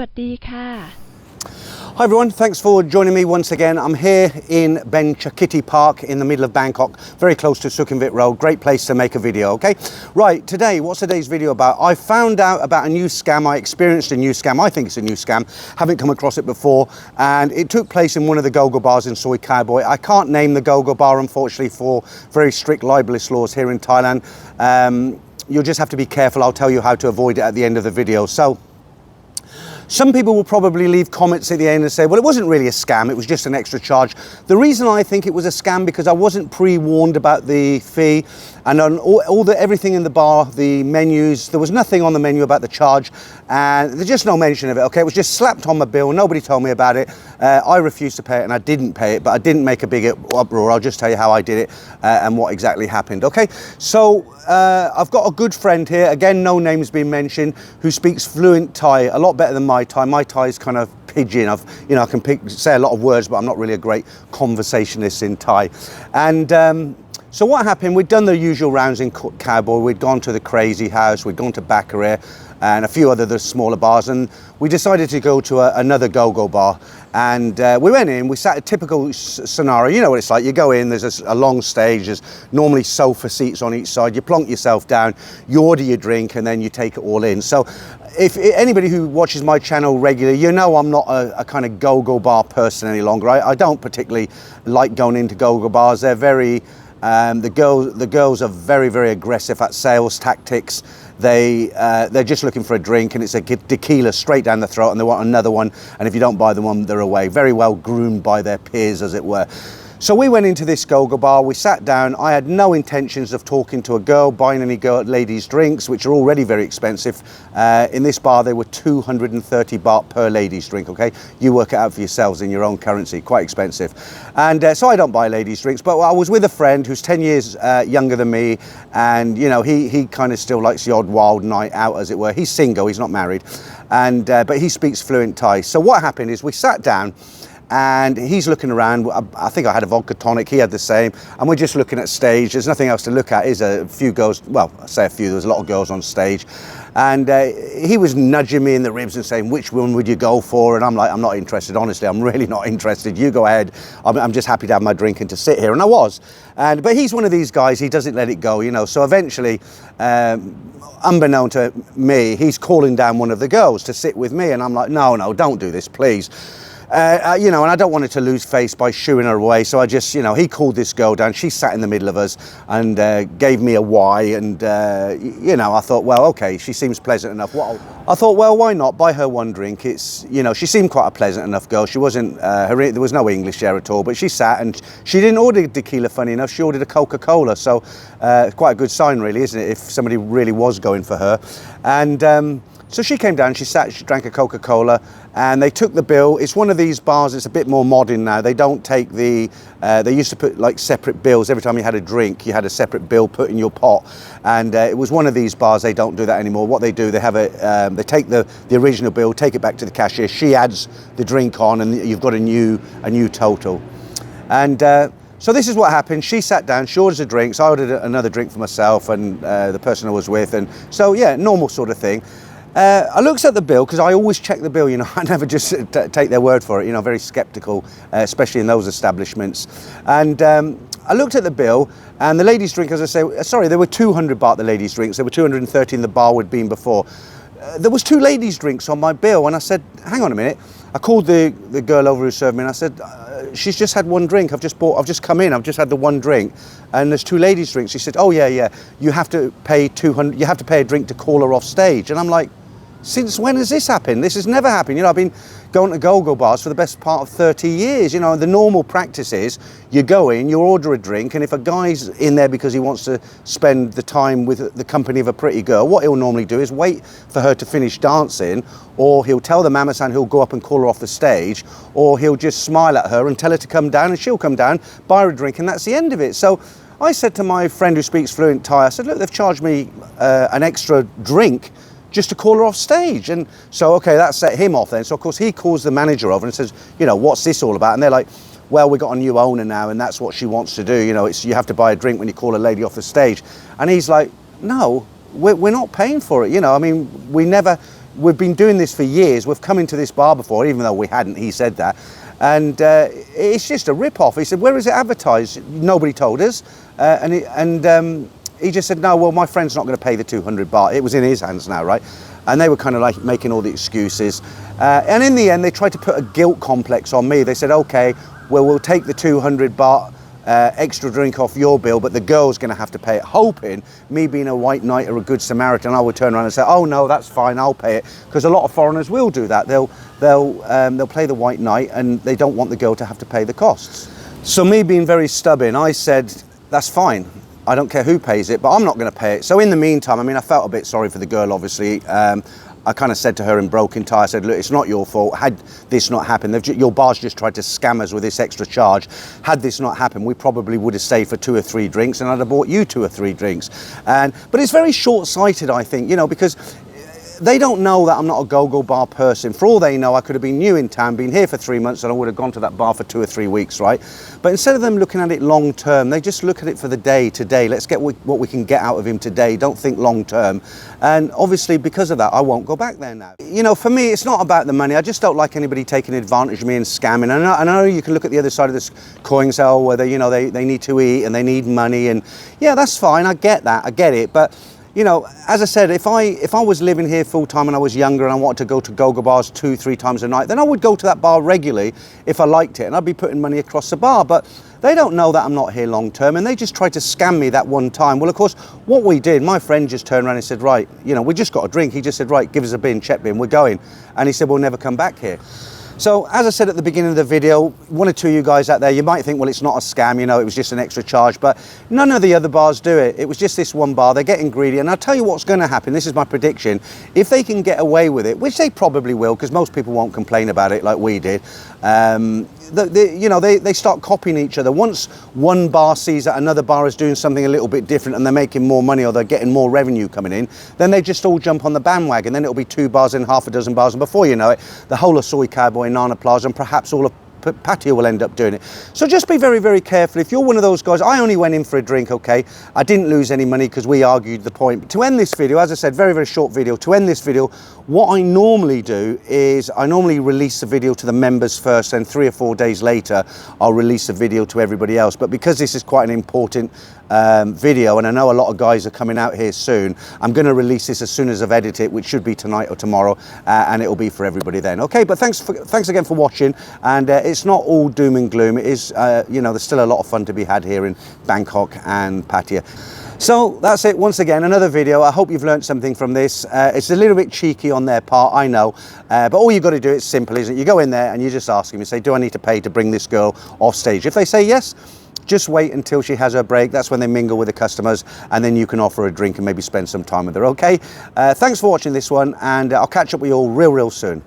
วัสดีค่ะ Hi everyone, thanks for joining me once again. I'm here in Ben Chakiti Park in the middle of Bangkok, very close to Sukhumvit Road. Great place to make a video, okay? Right, today, what's today's video about? I found out about a new scam. I experienced a new scam. I think it's a new scam. Haven't come across it before. And it took place in one of the GoGo bars in Soi Cowboy. I can't name the GoGo bar, unfortunately, for very strict libelous laws here in Thailand. You'll just have to be careful. I'll tell you how to avoid it at the end of the video. So, some people will probably leave comments at the end and say, well, it wasn't really a scam, it was just an extra charge. The reason I think it was a scam because I wasn't pre-warned about the fee, and on everything in the bar, the menus, there was nothing on the menu about the charge, and there's just no mention of it, okay? It was just slapped on my bill, nobody told me about it. I refused to pay it and I didn't pay it, but I didn't make a big uproar. I'll just tell you how I did it and what exactly happened, okay? So I've got a good friend here, again, no names being mentioned, who speaks fluent Thai, a lot better than my Thai. My Thai is kind of pidgin. I can say a lot of words, but I'm not really a great conversationalist in Thai. And so what happened, we'd done the usual rounds in Cowboy, we'd gone to the Crazy House, we'd gone to Baccarat and a few other the smaller bars, and we decided to go to another GoGo bar. And we went in, we sat a typical scenario, you know what it's like, you go in, there's a long stage, there's normally sofa seats on each side, you plonk yourself down, you order your drink and then you take it all in. So if anybody who watches my channel regularly, you know I'm not a kind of GoGo bar person any longer. I don't particularly like going into GoGo bars. They're very, the girls are very, very aggressive at sales tactics. They're just looking for a drink and it's a tequila straight down the throat and they want another one, and if you don't buy them one, they're away. Very well groomed by their peers, as it were. So we went into this GoGo bar, we sat down. I had no intentions of talking to a girl, buying any ladies' drinks, which are already very expensive. In this bar, they were 230 baht per ladies' drink, okay? You work it out for yourselves in your own currency, quite expensive. And so I don't buy ladies' drinks, but I was with a friend who's 10 years younger than me, and you know, he kind of still likes the odd wild night out, as it were. He's single, he's not married, and but he speaks fluent Thai. So what happened is we sat down, and he's looking around. I think I had a vodka tonic, he had the same, and we're just looking at stage. There's nothing else to look at. Is a few girls, well, I say a few, there was a lot of girls on stage, and he was nudging me in the ribs and saying, which one would you go for? And I'm like, I'm not interested, honestly, I'm really not interested, you go ahead, I'm just happy to have my drink and to sit here. And I was, but he's one of these guys, he doesn't let it go, you know. So eventually, unbeknown to me, he's calling down one of the girls to sit with me, and I'm like, no, don't do this, please. You know, and I don't want it to lose face by shooing her away, so I just, you know, he called this girl down, she sat in the middle of us and gave me a why, and you know, I thought, well, okay, she seems pleasant enough. I thought, well, why not buy her one drink? It's, you know, she seemed quite a pleasant enough girl. She wasn't, there was no English there at all, but she sat and she didn't order tequila, funny enough, she ordered a Coca-Cola, so quite a good sign really, isn't it, if somebody really was going for her. And so she came down, she sat, she drank a Coca-Cola, and they took the bill. It's one of these bars, it's a bit more modern now. They don't take the, they used to put like separate bills. Every time you had a drink, you had a separate bill put in your pot. And it was one of these bars, they don't do that anymore. What they do, they have they take the original bill, take it back to the cashier, she adds the drink on, and you've got a new total. And so this is what happened. She sat down, she orders a drink, so I ordered another drink for myself and the person I was with. And so, yeah, normal sort of thing. I looked at the bill, because I always check the bill, you know, I never just take their word for it, you know, very skeptical, especially in those establishments. And I looked at the bill, and the ladies' drink, as I say, sorry, there were 200 baht, the ladies' drinks, there were 230 in the bar we'd been before. There was 2 ladies' drinks on my bill, and I said, hang on a minute. I called the girl over who served me, and I said, she's just had one drink, I've just come in, I've just had the one drink, and there's 2 ladies' drinks. She said, oh yeah, you have to pay 200, you have to pay a drink to call her off stage. And I'm like, since when has this happened? This has never happened. You know, I've been going to GoGo bars for the best part of 30 years. You know, the normal practice is you go in, you order a drink, and if a guy's in there because he wants to spend the time with the company of a pretty girl, what he'll normally do is wait for her to finish dancing, or he'll tell the mama-san who'll go up and call her off the stage, or he'll just smile at her and tell her to come down, and she'll come down, buy her a drink, and that's the end of it. So I said to my friend who speaks fluent Thai, I said, look, they've charged me an extra drink just to call her off stage. And so, okay, that set him off then. So of course he calls the manager over and says, you know, what's this all about? And they're like, well, we've got a new owner now and that's what she wants to do. You know, you have to buy a drink when you call a lady off the stage. And he's like, no, we're not paying for it. You know, I mean, we never, we've been doing this for years. We've come into this bar before, even though we hadn't, he said that. And it's just a rip-off. He said, where is it advertised? Nobody told us. He just said, no, well, my friend's not going to pay the 200 baht. It was in his hands now, right? And they were kind of like making all the excuses. And in the end, they tried to put a guilt complex on me. They said, okay, well, we'll take the 200 baht extra drink off your bill, but the girl's going to have to pay it, hoping me being a white knight or a good Samaritan, I would turn around and say, oh no, that's fine, I'll pay it, because a lot of foreigners will do that. They'll play the white knight and they don't want the girl to have to pay the costs. So me being very stubborn, I said, that's fine, I don't care who pays it, but I'm not going to pay it. So in the meantime, I mean, I felt a bit sorry for the girl, obviously. I kind of said to her in broken tie, I said, look, it's not your fault. Had this not happened, your bar's just tried to scam us with this extra charge. Had this not happened, we probably would have stayed for 2 or 3 drinks and I'd have bought you 2 or 3 drinks. But it's very short-sighted, I think, you know, because they don't know that I'm not a go-go bar person. For all they know, I could have been new in town, been here for 3 months, and I would have gone to that bar for 2 or 3 weeks, right? But instead of them looking at it long term, they just look at it for the day today. Let's get what we can get out of him today. Don't think long term. And obviously, because of that, I won't go back there now. You know, for me, it's not about the money. I just don't like anybody taking advantage of me and scamming. And I know you can look at the other side of this coin and say, oh, well, they need to eat and they need money. And yeah, that's fine. I get that. I get it. But you know, as I said, if I was living here full time and I was younger and I wanted to go to go-go bars 2-3 times a night, then I would go to that bar regularly if I liked it, and I'd be putting money across the bar. But they don't know that I'm not here long term, and they just tried to scam me that one time. Well, of course, what we did, my friend just turned around and said, right, you know, we just got a drink. He just said, right, give us a bin, check bin, we're going. And he said, we'll never come back here. So, as I said at the beginning of the video, 1 or 2 of you guys out there, you might think, well, it's not a scam, you know, it was just an extra charge, but none of the other bars do it. It was just this one bar. They're getting greedy, and I'll tell you what's going to happen. This is my prediction. If they can get away with it, which they probably will, because most people won't complain about it like we did, they start copying each other. Once one bar sees that another bar is doing something a little bit different and they're making more money or they're getting more revenue coming in, then they just all jump on the bandwagon. Then it'll be 2 bars and half a dozen bars, and before you know it, the whole of Soi Cowboy, Nana Plaza, and perhaps all of Pattaya will end up doing it. So just be very, very careful. If you're one of those guys, I only went in for a drink, okay? I didn't lose any money because we argued the point. But to end this video, as I said, very, very short video. To end this video, what I normally do is I normally release the video to the members first, and 3 or 4 days later, I'll release the video to everybody else. But because this is quite an important video, and I know a lot of guys are coming out here soon, I'm going to release this as soon as I've edited it, which should be tonight or tomorrow, and it'll be for everybody then. Okay, but thanks again for watching, and it's not all doom and gloom. It is, you know, there's still a lot of fun to be had here in Bangkok and Pattaya. So that's it. Once again, another video. I hope you've learned something from this. It's a little bit cheeky on their part, I know, but all you've got to do, it's simple, isn't it? You go in there and you just ask them, you say, do I need to pay to bring this girl off stage? If they say yes, just wait until she has her break. That's when they mingle with the customers, and then you can offer her a drink and maybe spend some time with her, okay? Thanks for watching this one, and I'll catch up with you all real soon.